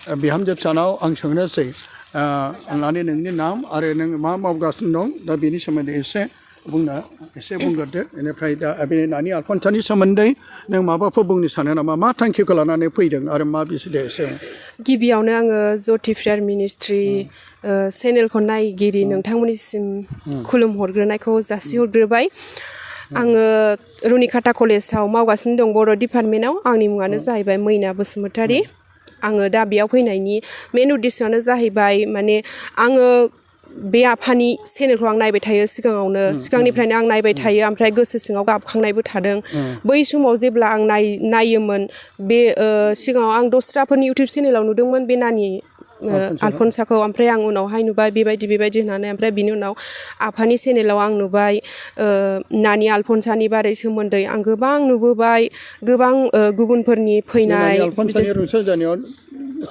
बिहामजो फिसानाव आं सोंनोसै लानि नोंनि नाम आरो नों मा मावगासिनो दं दा बेनि सोमोन्दै एसे बुंग्रोदो बेनिफ्राय दा बे नानि आलफनसानि सोमोन्दै नों माबाफोर बुंनो सानो नामा मा थांखिखौ लानानै फैदों आरो मा बिसोर एसे गिबियावनो आङो ज्योति प्रेयार मिनिस्ट्रि चेनेलखौ नायगिरि नोंथांमोननिसिम खुलुम हरग्रोनायखौ जासिहरग्रोबाय आङो रुनिकाटा कलेजाव मावगासिनो दं बर' डिपार्टमेन्टआव आंनि मुङानो जाहैबाय मैना बसुमतारी आङो दा बेयाव फैनायनि मेन उद्देश्यआनो जाहैबाय माने आङो बे आफानि चेनेलखौ आं नायबाय थायो सिगांनिफ्रायनो आं नायबाय थायो ओमफ्राय गोसो सिङाव गाबखांनायबो थादों बै समाव जेब्ला आं नायोमोन बे सिगाङाव आं दस्राफोरनि इउटिउब चेनेलाव नुदोंमोन बे नानि आलफनसाखौ ओमफ्राय आं उनावहाय नुबाय बेबायदि होननानै ओमफ्राय बिनि उनाव आफानि चेनेलाव आं नुबाय नानि आलफनसानि बारै सोमोन्दै आं गोबां नुबोबाय गोबां गुबुनफोरनि फैनाय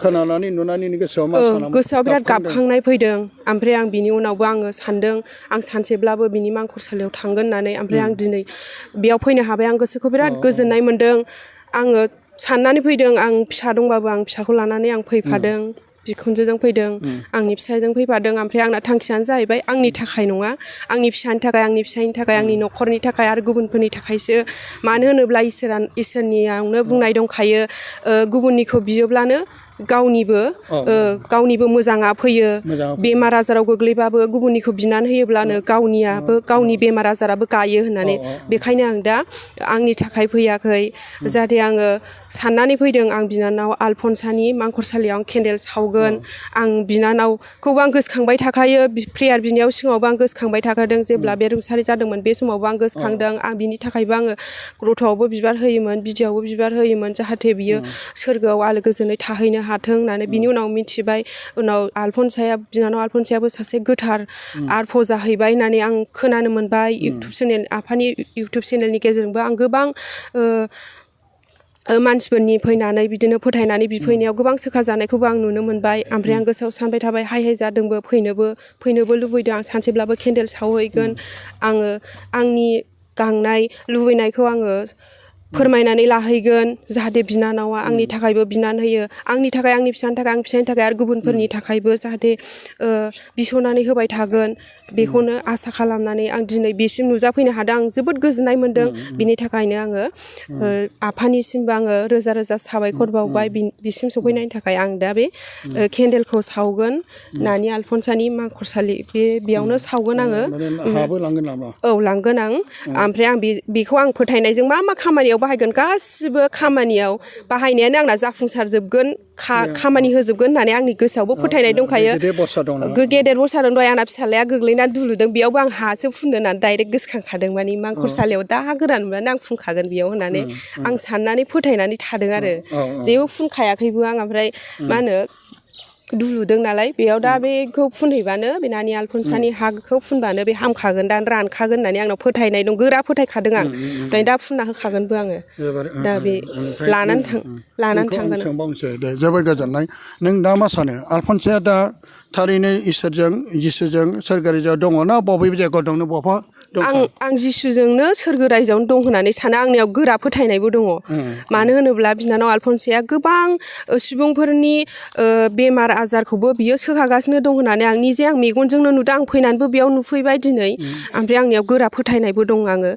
खोनानानै नुनानै गोसोआव बिराद गाबखांनाय फैदों ओमफ्राय आं बिनि उनावबो आङो सानदों आं सानसेब्लाबो बिनि मांखरसालियाव थांगोन होननानै ओमफ्राय आं दिनै बेयाव फैनो हाबाय आं गोसोखौ बिराद गोजोननाय मोन्दों आङो साननानै फैदों आं फिसा दंबाबो आं फिसाखौ लानानै आं फैफादों बिखुनजोजों फैदों आंनि फिसायजों फैफादों ओमफ्राय आंना थांखियानो जाहैबाय आंनि थाखाय नङा आंनि फिसानि थाखाय आंनि फिसायनि थाखाय आंनि न'खरनि थाखाय आरो गुबुनफोरनि थाखायसो मानो होनोब्ला इसोरनियावनो बुंनाय दंखायो गुबुननिखौ बियोब्लानो गावनिबो मोजाङा फैयो बेमार आजाराव गोग्लैबाबो गुबुननिखौ बिनानै होयोब्लानो गावनि बेमार आजाराबो गायो होननानै बेखायनो आं दा आंनि थाखाय फैयाखै जाहाथे आङो साननानै फैदों आं बिनानाव आलफनसानि मांखरसालियाव आं केन्देल सावगोन आं बिनानावखौबो आं गोसोखांबाय थाखायो प्रेयार बिनायाव सिगाङावबो आं गोसोखांबाय थाखादों जेब्ला बे रुंसारि जादोंमोन बे समावबो आं गोसोखांदों आं बिनि थाखायबो आङो ग्रथ'आवबो बिबार होयोमोन बिदियावबो बिबार होयोमोन जाहाथे बियो सोरगोआव आलो गोजोनै थाहैनो हाथों होननानै बिनि उनाव मिथिबाय उनाव बिनानाव आलफनसायाबो सासे गोथार आरफ जाहैबाय होननानै आं खोनानो मोनबाय आफानि इउटिउब चेनेलनि गेजेरजोंबो आं गोबां मानसिफोरनि फैनानै बिदिनो फोथायनानै बिफैनायाव गोबां सोखा जानायखौबो आं नुनो मोनबाय ओमफ्राय आं गोसोआव सानबाय थाबाय हाय जादोंबो फैनोबो लुबैदों आं सानसेब्लाबो केन्देल सावहैगोन आङो आंनि गांनाय लुबैनायखौ आङो फोरमायनानै लाहैगोन जाहाथे बिनानावा आंनि थाखायबो बिनानै होयो आंनि थाखाय आंनि फिसानि थाखाय आंनि फिसायनि थाखाय आरो गुबुनफोरनि थाखायबो जाहाथे बिस'नानै होबाय थागोन बेखौनो आसा खालामनानै आं दिनै बेसिम नुजाफैनो हादों आं जोबोद गोजोननाय मोन्दों बिनि थाखायनो आङो आफानिसिमबो आङो रोजा रोजा साबायखर बावबाय बिसिम सफैनायनि थाखाय आं दा बे केन्देलखौ सावगोन नानि आलफनसानि मांखरसालि बेयावनो सावगोन आङो औ लांगोन आं ओमफ्राय आं बेखौ आं फोथायनायजों मा खामानियाव बाहायगोन गासिबो खामानियाव बाहायनायानो आंना जाफुंसारजोबगोन खामानि होजोबगोन होननानै आंनि गोसोआवबो फोथायनाय दंखायो गेदेर बरसा दं दहाय आंना फिसालाया गोग्लैनानै दुलुदों बेयावबो आं हासो फुननो होननानै डाइरेक्ट गोसोखांखादों माने मांखरसालियाव दा हा गोरान मोनबानो आं फुनखागोन बेयाव होननानै आं साननानै फोथायनानै थादों आरो जेबो फुनखायाखैबो आं ओमफ्राय मा होनो दुलुदों नालाय बेयाव दा बेखौ फुनहैबानो बे नानि आलफनसानि हाखौ फुनबानो बे हामखागोन दा रानखागोन होननानै आंनाव फोथायनाय दं गोरा फोथायखादों आं ओमफ्राय दा फुनना होखागोनबो आङो दा बे लानानै थांगोन सोंबावनोसै दे जोबोर गोजोननाय नों दा मा सानो आलफनसाया दा थारैनो इसोरजों जिसुजों सोरगोराइजोआव दङ ना बबे जायगायाव दङ बबेबा आं जिसुजोंनो सोरगो रायजोआवनो दं होननानै सानो आंनियाव गोरा फोथायनायबो दङ मानो होनोब्ला बिनानाव आलफनसाया गोबां सुबुंफोरनि बेमार आजारखौबो बियो सोखागासिनो दं होननानै आं निजे आं मेगनजोंनो नुदों आं फैनानैबो बेयाव नुफैबाय दिनै ओमफ्राय आंनियाव गोरा फोथायनायबो दं आङो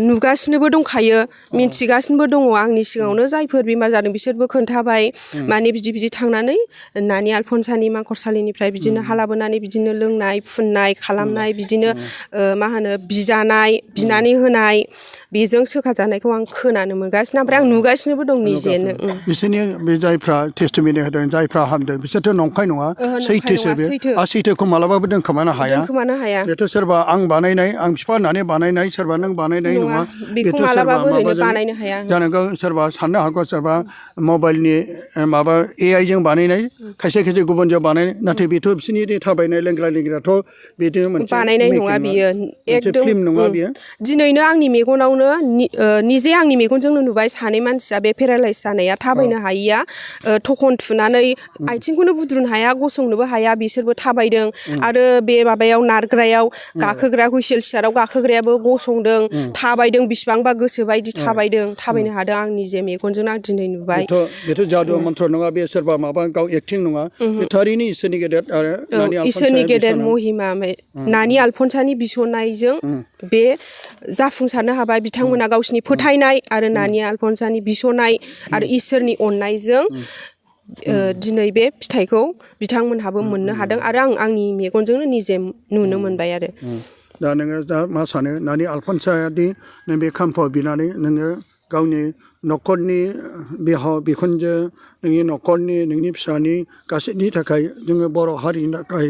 नुगासिनोबो दंखायो मिन्थिगासिनोबो दङ आंनि सिगाङावनो जायफोर बेमार जादों बिसोरबो खोन्थाबाय माने बिदि थांनानै नानि आलफनसानि मांखरसालिनिफ्राय बिदिनो हा लाबोनानै बिदिनो लोंनाय फुननाय खालामनाय बिदिनो मा होनो बिजानाय बिनानै होनाय बेजों सोखा जानायखौ आं खोनानो मोनगासिनो ओमफ्राय आं नुगासिनोबो दं निजेनो बिसोरनि बे जायफ्रा टेस्टिमनि होदों जायफ्रा हामदों बिसोरथ' नंखाय नङा सैथोसो बे सैथोखौ मालाबाबो दोनखोमानो हाया बेथ' सोरबा आं बानायनाय आं बिफा होननानै बानायनाय सोरबा नों बानायनाय नङा बेथ' सोरबा माबाजों जानांगौ सोरबा साननो हागौ सोरबा मबाइलनि माबा AI जों बानायनाय खायसे गुबुनजों बानायनाय नाथाय बेथ' बिसोरनि थाबायनाय लोंग्रा थ' बिदि मोनसे बानायनाय नङा बियो एकदम फिल्म नङा बियो दिनैनो आंनि मेगनावनो निजे आंनि मेगनजोंनो नुबाय सानै मानसिया बे पेरालाइस जानाया थाबायनो हायिया थखन थुनानै आथिंखौनो बुद्रुनो हाया गसंनोबो हाया बिसोरबो थाबायदों आरो बे माबायाव नारग्रायाव गाखोग्रा हुइसेल सियाराव गाखोग्रायाबो गसंदों थाबायदों बिसिबांबा गोसोबायदि थाबायनो हादों आं निजे मेगनजोंनो आं दिनै नुबाय बेथ' जादु मन्त्र नङा बे सोरबा माबा गाव एक्टिं नङा बे थारैनो इसोरनि गेदेर आरो इसोरनि गेदेर महिमा नानि आलफनसानि बिसनायजों बे जाफुंसारनो हाबाय बिथांमोना गावसिनि फोथायनाय आरो नानि आलफनसानि बिसनाय आरो इसोरनि अननायजों दिनै बे फिथाइखौ बिथांमोनहाबो मोननो हादों आरो आं आंनि मेगनजोंनो निजे नुनो मोनबाय आरो दा नोङो दा मा सानो नानि आलफनसायादि नों बे खाम्फाव बिनानै नोङो गावनि न'खरनि बिहाव बिखुनजो नोंनि न'खरनि नोंनि फिसानि गासैनि थाखाय जोङो बर' हारिनि थाखाय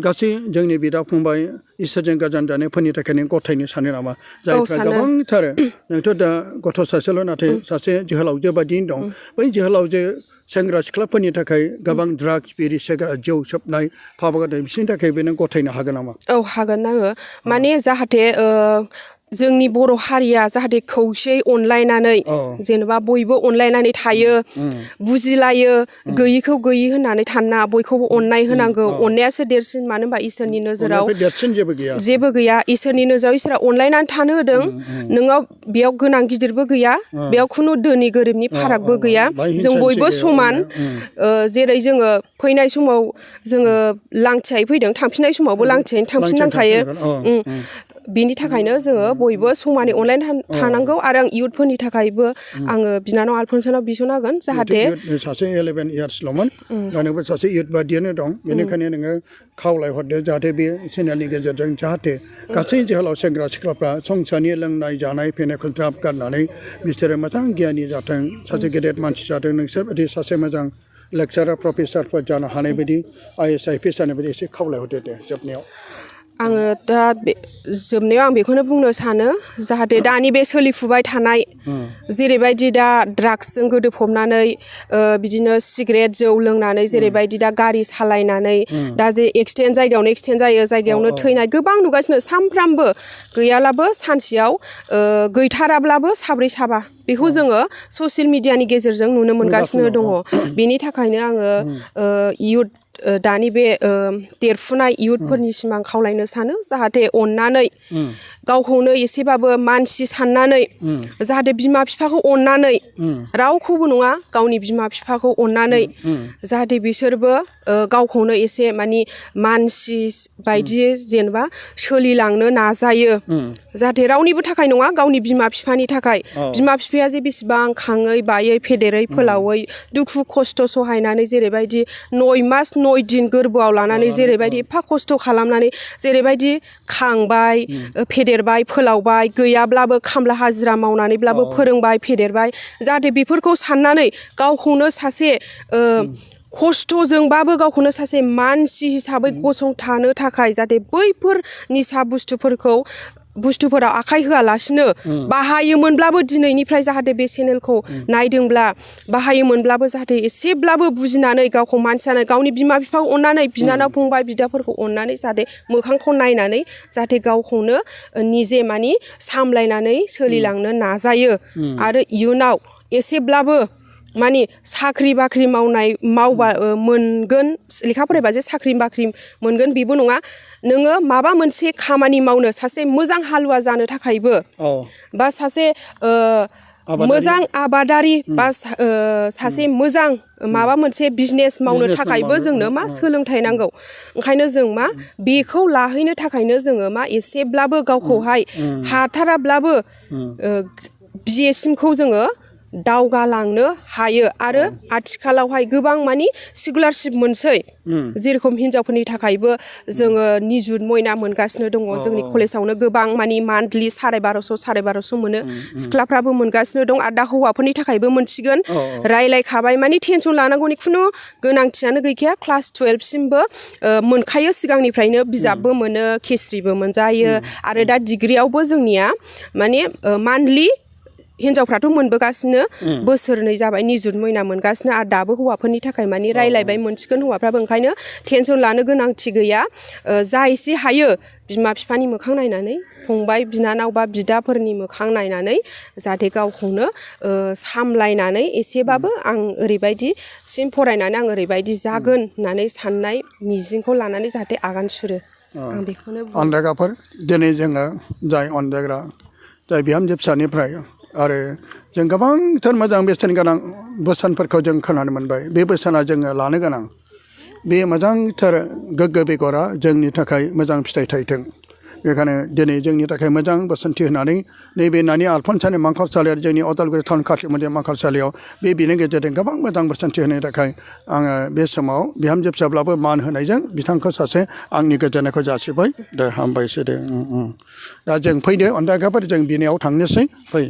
गासै जोंनि बिदा फंबाय इसोरजों गोजान जानायफोरनि थाखाय नों गथायनो सानो नामा जायफ्रा गोबांथार नोंथ' दा गथ' सासेल' नाथाय सासे जोहोलावजो बायदिनो दं बै जोहोलावजो सेंग्रा सिख्लाफोरनि थाखाय गोबां ड्राग्स बिरि सिगारेट जौ सोबनाय फाबगारनाय बिसोरनि थाखायबो नों गथायनो हागोन नामा औ हागोन आङो माने जाहाथे जोंनि बर' हारिया जाहाथे खौसेयै अनलायनानै जेनेबा बयबो अनलायनानै थायो बुजिलायो गैयिखौ गैयि होननानै थाना बयखौबो अननाय होनांगौ अननायासो देरसिन मानो होनबा इसोरनि नोजोराव जेबो गैया इसोरनि नोजोराव इसोरा अनलायनानै थानो होदों नोंनाव बेयाव गोनां गिदिरबो गैया बेयाव खुनु धोनि गोरिबनि फारागबो गैया जों बयबो समान जेरै जोङो फैनाय समाव जोङो लांथियायै फैदों थांफिननाय समावबो लांथियायैनो थांफिननांखायो बिनि थाखायनो जोङो बयबो समानै अनलायनानै थानांगौ आरो आं इयुथफोरनि थाखायबो आङो बिनानाव आलफनसानाव बिसोन होगोन जाहाथे सासे 11 इयार्सल'मोन दा नोंबो सासे इयुथ बादियानो दं बेनिखायनो नोङो खावलायहरदो जाहाथे बे चेनेलनि गेजेरजों जाहाथे गासै जोहोलाव सेंग्रा सिख्लाफ्रा संसारनि लोंनाय जानाय फेनायखौ ज्राब गारनानै बिसोरो मोजां गियानि जाथों सासे गेदेर मानसि जाथों नोंसोर बायदि सासे मोजां लेक्सारार प्रफेसारफोर जानो हानाय बायदि IAS IPS जानाय बायदि एसे खावलायहरदो दे जोबनायाव आङो दा जोबनायाव आं बेखौनो बुंनो सानो जाहाथे दानि बे सोलिफुबाय थानाय जेरैबायदि दा ड्राग्सजों गोदोफबनानै बिदिनो सिगारेट जौ लोंनानै जेरैबायदि दा गारि सालायनानै दा जे एक्सिडेन्ट जायगायावनो एक्सिडेन्ट जायो जायगायावनो थैनाय गोबां नुगासिनो सानफ्रामबो गैयालाबो सानसेयाव गैथाराब्लाबो साब्रै साबा बेखौ जोङो ससियेल मिडियानि गेजेरजों नुनो मोनगासिनो दङ बेनि थाखायनो आङो इयुथ दानि बे देरफुनाय इयुथफोरनिसिम आं खावलायनो सानो जाहाथे अननानै गावखौनो एसेबाबो मानसि साननानै जाहाथे बिमा बिफाखौ अननानै रावखौबो नङा गावनि बिमा बिफाखौ अननानै जाहाथे बिसोरबो गावखौनो एसे मानि मानसि बायदियै जेनेबा सोलिलांनो नाजायो जाहाथे रावनिबो थाखाय नङा गावनि बिमा बिफानि थाखाय बिमा बिफाया जे बेसेबां खाङै बायै फेदेरै फोलावै दुखु खस्थ' सहायनानै जेरैबायदि 9 मास 9 दिन गोरबोआव लानानै जेरैबायदि एफा खस्थ' खालामनानै जेरैबायदि खांबाय फेदेरबाय फोलावबाय गैयाब्लाबो खामला हाजिरा मावनानैब्लाबो फोरोंबाय फेदेरबाय जाहाथे बेफोरखौ साननानै गावखौनो सासे खस्थ'जोंबाबो गावखौनो सासे मानसि हिसाबै गसंथानो थाखाय जाहाथे बैफोर निसा बुस्थुफोराव आखाइ होआलासिनो बाहायोमोनब्लाबो दिनैनिफ्राय जाहाथे बे चेनेलखौ नायदोंब्ला बाहायोमोनब्लाबो जाहाथे एसेब्लाबो बुजिनानै गावखौ मानसियानो गावनि बिमा बिफाखौ अननानै बिनानाव फंबाय बिदाफोरखौ अननानै जाहाथे मोखांखौ नायनानै जाहाथे गावखौनो निजे मानि सामलायनानै सोलिलांनो नाजायो आरो इयुनाव एसेब्लाबो मानि साख्रि बाख्रि मावबा मोनगोन लेखा फरायबा जे साख्रि बाख्रि मोनगोन बेबो नङा नोङो माबा मोनसे खामानि मावनो सासे मोजां हालुवा जानो थाखायबो बा सासे मोजां आबादारि बा सासे मोजां माबा मोनसे बिजनेस मावनो थाखायबो जोंनो मा सोलोंथाइ नांगौ ओंखायनो जों मा बेखौ लाहैनो थाखायनो जोङो मा एसेब्लाबो गावखौहाय हाथाराब्लाबो BA सिमखौ जोङो दावगालांनो हायो आरो आथिखालावहाय गोबां मानि सिकुलारशिप मोनसै जेरखम हिनजावफोरनि थाखायबो जोङो निजुत मयना मोनगासिनो दङ जोंनि कलेजावनो गोबां मानि मान्थलि 1250 मोनो सिख्लाफ्राबो मोनगासिनो दं आरो दा हौवाफोरनि थाखायबो मोनसिगोन रायलायखाबाय मानि टेनसन लानांगौनि खुनु गोनांथियानो गैखाया क्लास 12 सिमबो मोनखायो सिगांनिफ्रायनो बिजाबबो मोनो केस्रिबो मोनजायो आरो दा डिग्रियावबो जोंनिया माने मान्थलि हिनजावफ्राथ' मोनबोगासिनो बोसोरनै जाबाय निजुत मयना मोनगासिनो आरो दाबो हौवाफोरनि थाखाय मानि रायलायबाय मोनसिगोन हौवाफ्राबो ओंखायनो टेनसन लानो गोनांथि गैया जा एसे हायो बिमा बिफानि मोखां नायनानै फंबाय बिनानाव बा बिदाफोरनि मोखां नायनानै जाहाथे गावखौनो सामलायनानै एसेबाबो आं ओरैबायदिसिम फरायनानै आं ओरैबायदि जागोन होननानै साननाय मिजिंखौ लानानै जाहाथे आगान सुरो आं बेखौनो अनदेगाफोर दिनै जोङो जाय अनदेग्रा जाय बिहामजो फिसानिफ्राय आरो जों गोबांथार मोजां बेसेन गोनां बोसोनफोरखौ जों खोनानो मोनबाय बे बोसोना जोङो लानो गोनां बे मोजांथार गोग्गो बेगरा जोंनि थाखाय मोजां फिथाइ थायथों बेखायनो दिनै जोंनि थाखाय मोजां बोसोनथि होनानै नैबे नानि आलफनसानि मांखरसालियाव जोंनि अदालगुरि टाउन खाथि मोनसे मांखरसालियाव बेनि गेजेरजों गोबां मोजां बोसोनथि होनायनि थाखाय आङो बे समाव बिहामजो फिसाब्लाबो मान होनायजों बिथांखौ सासे आंनि गोजोननायखौ जासिबाय दे हामबायसै दे दा जों फैदो अनदेगाफोर जों बिनियाव थांनोसै फै